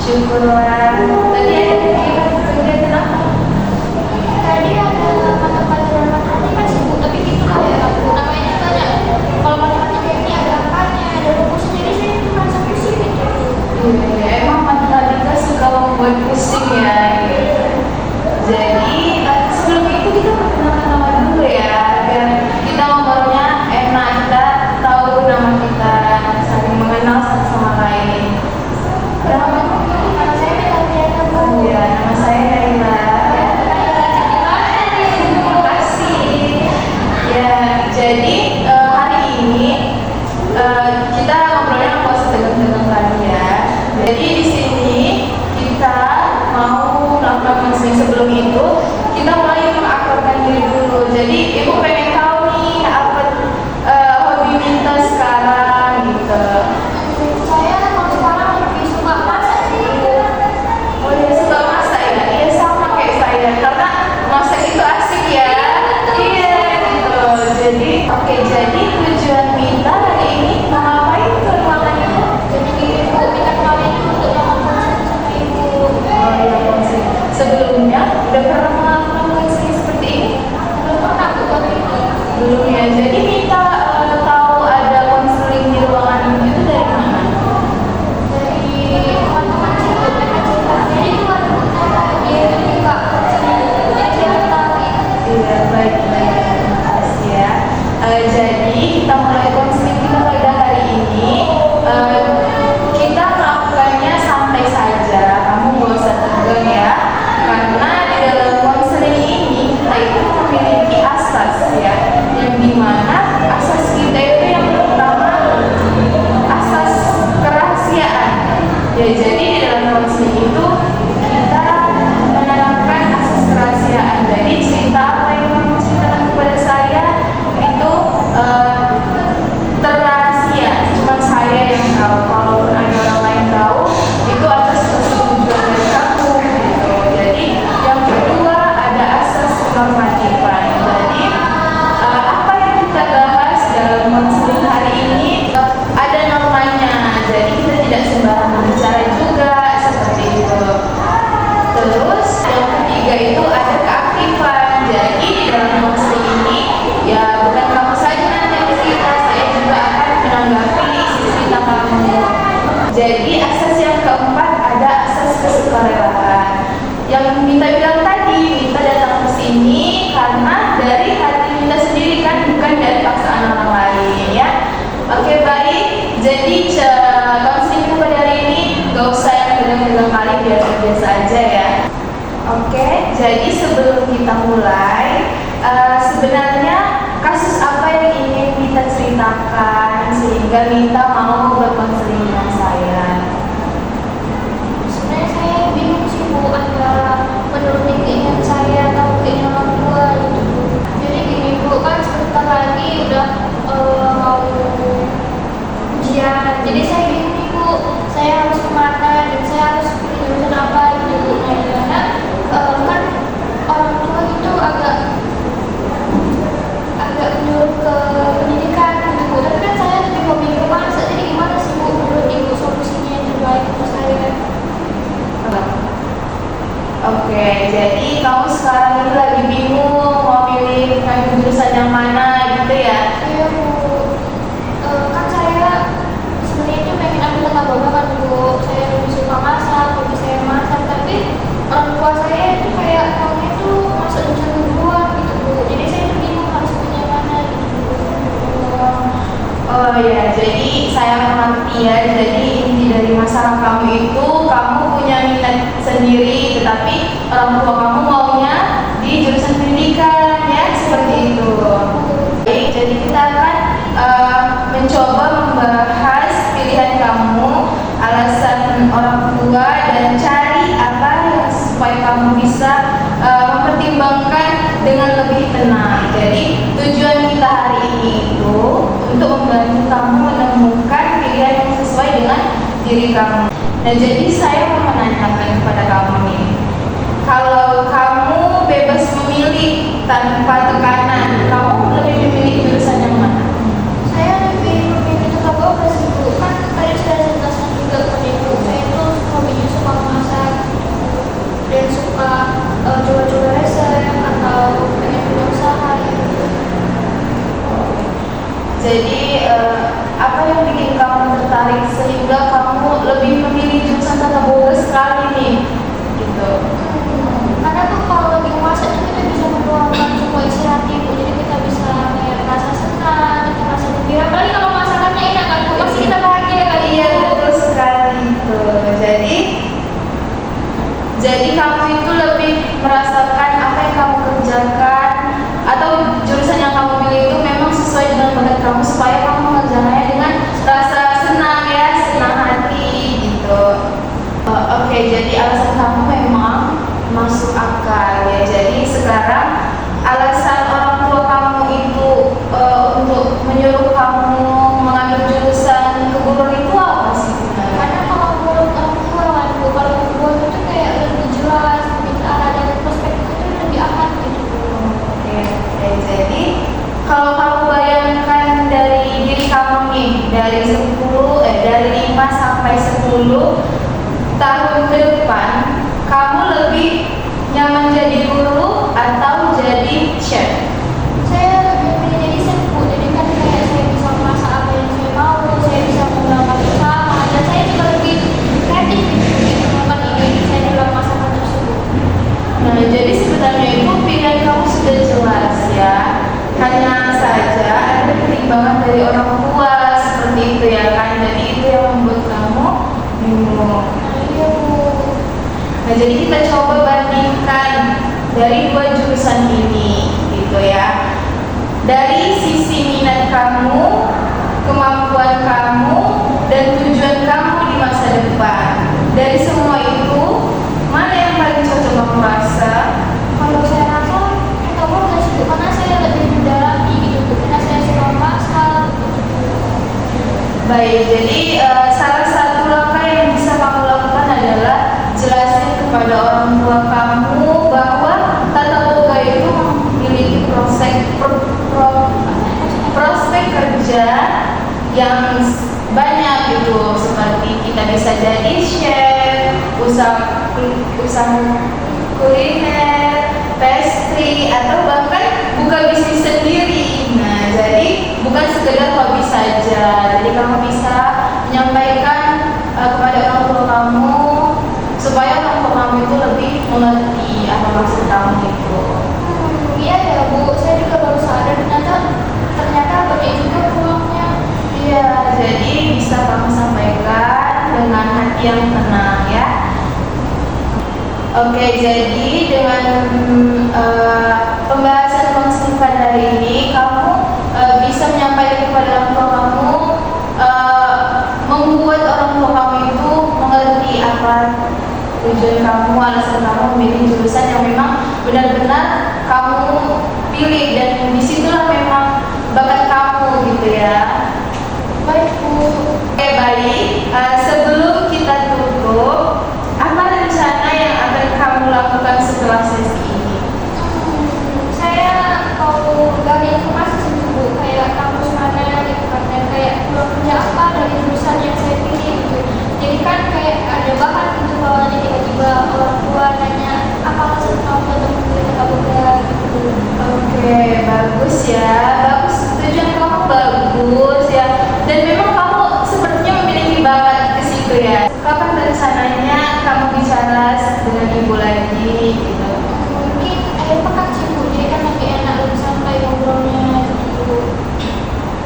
Syukurlah. Tadi ada kegiatan apa? Tadi ada mata pelajaran matematika kan sibuk, tapi gitu lah ya Bu, namanya banyak. Kalau matematika ini ada angkanya, ada rumusnya, jadi saya cuma sampai sini gitu. Iya, emang matematika suka membuat pusing ya. Gitu. Jadi sebelum itu kita perkenalan nama dulu ya, biar kita ngobrolnya enak, kita tahu nama kita, saling mengenal satu sama lain. Nama saya Naila Bu. Oh ya, nama saya Naila. Terima kasih. Ya, jadi hari ini kita ngobrolnya nggak usah tegang-tegang lagi ya. Jadi di sini kita mau melakukan counseling. Sebelum itu kita mulai mengakrabkan diri dulu. Jadi ibu pengen tahu nih apa hobi Minta sekarang gitu. Saya kalau sekarang lebih suka masak sih. Oh ya, suka masak ya? Iya, sama kayak saya, karena masak itu asik ya. Iya gitu. Jadi jadi tujuan Minta hari ini mau ngapain ke ruangan itu? Jadi ibu minta kemarin untuk melakukan sama ibu. Oh iya, counseling. Sebelumnya udah pernah melakukan counseling seperti ini? Belum pernah Bu kalau ini. Belum ya. Jadi Minta tahu ada counseling di ruangan itu dari mana? Dari teman-teman sih Bu, mereka cerita. Jadi itu ada dia juga jadi cerita gitu. Iya, baik-baik. Terima kasih ya. Jadi kita mulai counseling kita pada hari ini. Kita melakukannya santai saja. Kamu gak usah tegang ya. Karena di dalam counseling ini kita itu memiliki asas ya. Yang dimana asas kita itu yang pertama asas kerahasiaan. Ya, jadi di dalam counseling itu kita menanamkan asas kerahasiaan. Jadi cerita apa yang kamu ceritakan kepada saya itu terrahasia, cuma saya yang tahu. Kalaupun ada orang lain tahu, itu atas persetujuan dari kamu gitu. Jadi yang kedua ada asas kenormatifan. Jadi apa yang kita bahas dalam counseling hari ini ada normanya. Jadi kita tidak sembarangan bicara juga seperti itu. Terus yang ketiga itu ada keaktifan. Jadi di dalam counseling ini ya bukan kamu saja nanti yang cerita, saya juga akan menanggapi isi cerita kamu. Jadi asas yang keempat ada asas kesukarelaan. Yang Minta bilang tadi, Minta datang ke sini karena dari hati Minta sendiri kan, bukan dari paksaan orang lain ya. Oke, baik. Jadi counseling kita pada hari ini gak usah yang tegang-tegang kali, biasa-biasa aja ya. Oke, jadi sebelum kita mulai, sebenarnya kasus apa yang ingin Minta ceritakan sehingga Minta mau berkonseling dengan saya? Sebenarnya saya bingung sih Bu, antara menuruti keinginan saya atau keinginan orang tua gitu Bu. Jadi gini Bu, kan sebentar lagi udah mau ujian. Jadi saya bingung nih Bu, saya harus kemana dan saya harus pilih jurusan apa gitu Bu. Nah, gimana kan orang tua itu agak menyuruh ke pendidikan gitu Bu. Tapi kan saya lebih hobi ke masak. Jadi gimana sih Bu menurut Ibu solusinya yang terbaik untuk saya? Oke, jadi kamu sekarang ini lagi bingung mau pilih ngambil jurusan yang mana gitu ya? Iya Bu, kan saya sebenarnya itu pengen ambil tata boga kan Bu. Saya lebih suka masak, hobi saya masak. Tapi orang tua saya itu kayak maunya tuh masuk jurusan kedua gitu Bu. Jadi saya tuh bingung harus pilih yang mana gitu Bu. Oh ya, jadi saya mengerti ya. Jadi inti dari masalah kamu itu kamu punya minat sendiri, tetapi orang tua kamu maunya di jurusan pendidikan ya, seperti itu. Baik, jadi kita akan mencoba membahas pilihan kamu, alasan orang tua, dan cari apa yang supaya kamu bisa mempertimbangkan dengan lebih tenang. Jadi tujuan kita hari ini itu untuk membantu kamu menemukan pilihan yang sesuai dengan diri kamu. Nah, jadi saya mau menanyakan kepada kamu nih, kalau kamu bebas memilih tanpa tekanan, kamu lebih memilih jurusan yang mana? Saya lebih memilih tata boga sih Bu. Kan tadi sudah jelaskan juga kepada Ibu, saya tuh hobinya suka kamu itu lebih merasakan apa yang kamu kerjakan atau jurusan yang kamu pilih itu memang sesuai dengan bakat kamu, supaya kamu mengerjakannya dengan rasa senang ya, senang hati gitu. Oke, jadi alasan kamu memang masuk akal ya. Jadi sekarang alasan orang tua kamu itu untuk menyuruh kamu mengambil jurusan keguruan itu apa sih? Karena kalau menurut orang tua kan Bu, kalau keguruan itu kayak lebih jelas, lebih terarah, dan perspektif itu lebih aman gitu. Oke, jadi kalau kamu bayangkan dari diri kamu nih, dari 5 sampai 10 tahun ke depan, kamu lebih nyaman jadi guru atau jadi chef? Saya lebih pengen jadi chef Bu, jadi kan kayak saya bisa masak apa yang saya mau, saya bisa mengembangkan usaha, dan saya juga lebih kreatif gitu mengembangkan ide saya dalam masakan tersebut. Nah, jadi sebenarnya itu pilihan kamu sudah jelas ya. Hanya saja ada pertimbangan dari orang tua seperti itu ya kan. Jadi itu yang membuat kamu bingung. Nah iya Bu. Nah, jadi kita coba bandingkan dari dua jurusan ini gitu ya. Dari sisi minat kamu, kemampuan kamu, dan tujuan kamu di masa depan. Dari semua itu, mana yang paling cocok kamu rasa? Kalau saya rasa kamu nggak sih, karena saya lebih mendalami gitu, karena saya suka masak gitu. Baik, jadi salah satu langkah yang bisa kamu lakukan adalah jelasin kepada orang tua kamu bahwa tata boga itu memiliki prospek kerja yang banyak gitu, seperti kita bisa jadi chef, usaha kuliner, pastry, atau bahkan buka bisnis sendiri. Nah, jadi bukan sekedar hobi saja. Jadi kamu bisa menyampaikan kepada orang tua kamu supaya orang tua kamu itu lebih mengerti apa maksud kamu itu. Iya ya Bu, saya juga baru sadar ternyata banyak juga peluangnya. Iya, jadi bisa kamu sampaikan dengan hati yang tenang ya. Oke, jadi dengan pembahasan singkat hari ini, kamu bisa menyampaikan kepada orang tua kamu, membuat orang tua kamu itu mengerti apa tujuan kamu, alasan kamu memilih jurusan yang memang benar-benar kamu pilih, dan disitulah memang bakat kamu gitu ya. Baik Bu. Oke, baik. Sebelum kita tutup, apa rencana yang akan kamu lakukan setelah sesi ini? Saya mau gali informasi sih Bu, kayak kampus mana gitu kan, dan kayak peluang kerja apa dari jurusan yang saya pilih gitu. Jadi kan kayak ada bahan gitu kalau nanti tiba-tiba orang tua nanya apa alasan kamu tetap memilih tata boga gitu. Oke, bagus ya. Bagus, tujuan kamu bagus ya. Dan memang kamu sepertinya memiliki bakat ke situ ya. Kapan rencananya kamu bicara dengan ibu lagi gitu? Mungkin akhir pekan sih Bu, jadi kan lebih enak, lebih santai ngobrolnya gitu.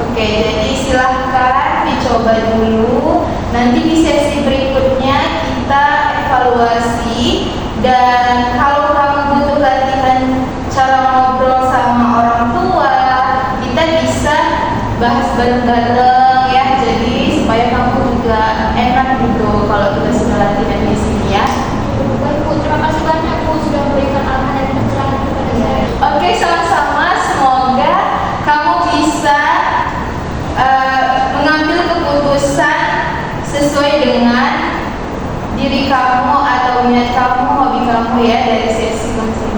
Oke, jadi silahkan dicoba dulu. Nanti di sesi berikutnya kita evaluasi, dan kalau kamu butuh latihan cara ngobrol sama orang tua, kita bisa bahas bareng-bareng ya. Jadi supaya kamu juga enak gitu kalau kita sudah latihan di sini ya. Baik Bu, terima kasih banyak Bu sudah memberikan arahan dan pencerahan kepada saya. Oke, sama-sama. Semoga kamu bisa mengambil keputusan sesuai dengan diri kamu atau minat kamu, hobi kamu ya, dari sesi konseling.